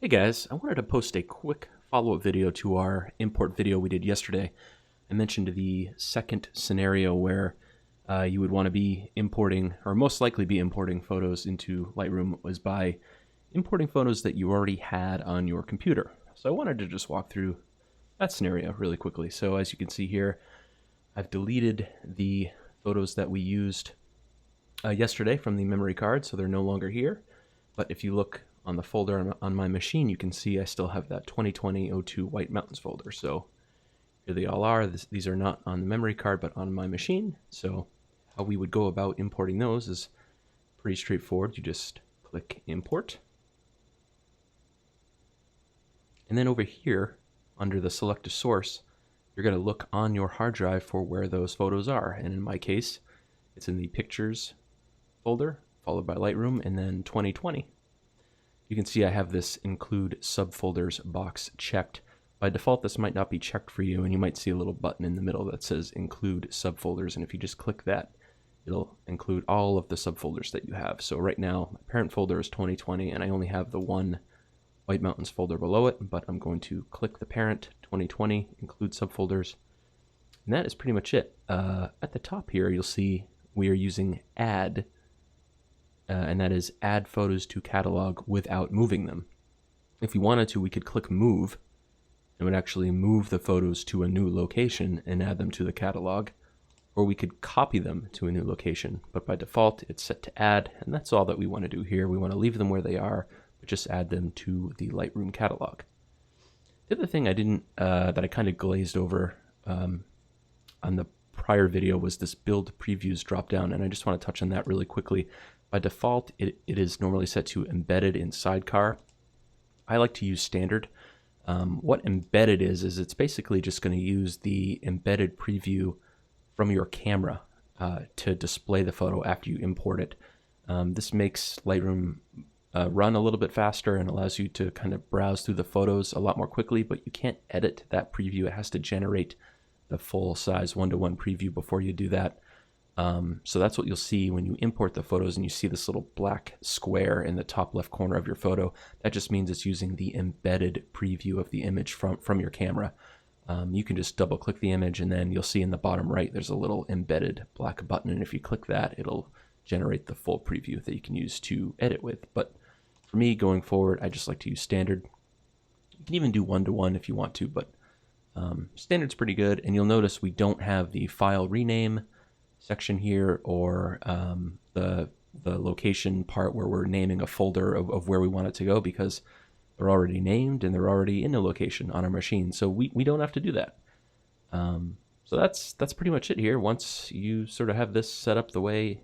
Hey guys, I wanted to post a quick follow-up video to our import video we did yesterday. I mentioned the second scenario where you would want to be importing, or most likely be importing photos into Lightroom was by importing photos that you already had on your computer. So I wanted to just walk through that scenario really quickly. So as you can see here, I've deleted the photos that we used yesterday from the memory card, so they're no longer here. But if you look on the folder on my machine, you can see I still have that 2020-02 White Mountains folder. So here they all are. These are not on the memory card, but on my machine. So how we would go about importing those is pretty straightforward. You just click Import. And then over here, under the Selective Source, you're going to look on your hard drive for where those photos are. And in my case, it's in the Pictures folder, followed by Lightroom, and then 2020. You can see I have this Include Subfolders box checked. By default, this might not be checked for you, and you might see a little button in the middle that says Include Subfolders, and if you just click that, it'll include all of the subfolders that you have. So right now, my parent folder is 2020, and I only have the one White Mountains folder below it, but I'm going to click the parent, 2020, Include Subfolders, and that is pretty much it. At the top here, you'll see we are using Add, and that is add photos to catalog without moving them. If we wanted to, we could click move. It would actually move the photos to a new location and add them to the catalog, or we could copy them to a new location. But by default, it's set to add, and that's all that we want to do here. We want to leave them where they are, but just add them to the Lightroom catalog. The other thing I didn't, that I kind of glazed over on the prior video was this build previews dropdown, and I just want to touch on that really quickly. By default, it is normally set to embedded in Sidecar. I like to use standard. What embedded is it's basically just going to use the embedded preview from your camera to display the photo after you import it. This makes Lightroom run a little bit faster and allows you to kind of browse through the photos a lot more quickly, but you can't edit that preview. It has to generate the full size 1:1 preview before you do that. So that's what you'll see when you import the photos and you see this little black square in the top left corner of your photo. That just means it's using the embedded preview of the image from your camera. You can just double click the image and then you'll see in the bottom right there's a little embedded black button, and if you click that it'll generate the full preview that you can use to edit with. But for me, going forward, I just like to use standard. You can even do 1:1 if you want to, but standard's pretty good. And you'll notice we don't have the file rename section here, or the location part where we're naming a folder of where we want it to go, because they're already named and they're already in a location on our machine, so we don't have to do that. So that's pretty much it here. Once you sort of have this set up the way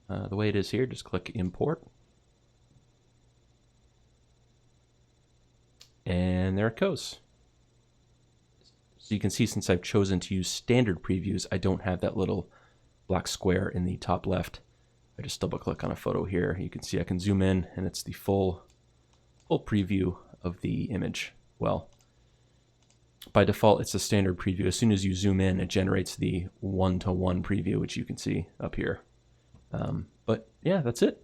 it is here, just click Import, and there it goes. So you can see, since I've chosen to use standard previews, I don't have that little black square in the top left. I just double click on a photo here. You can see I can zoom in and it's the full preview of the image. Well, by default, it's a standard preview. As soon as you zoom in, it generates the 1:1 preview, which you can see up here. But yeah, that's it.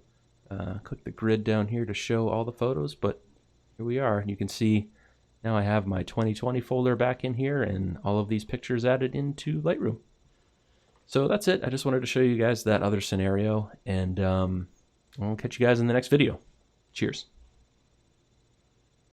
Click the grid down here to show all the photos, but here we are. You can see now I have my 2020 folder back in here and all of these pictures added into Lightroom. So that's it. I just wanted to show you guys that other scenario, and I'll catch you guys in the next video. Cheers.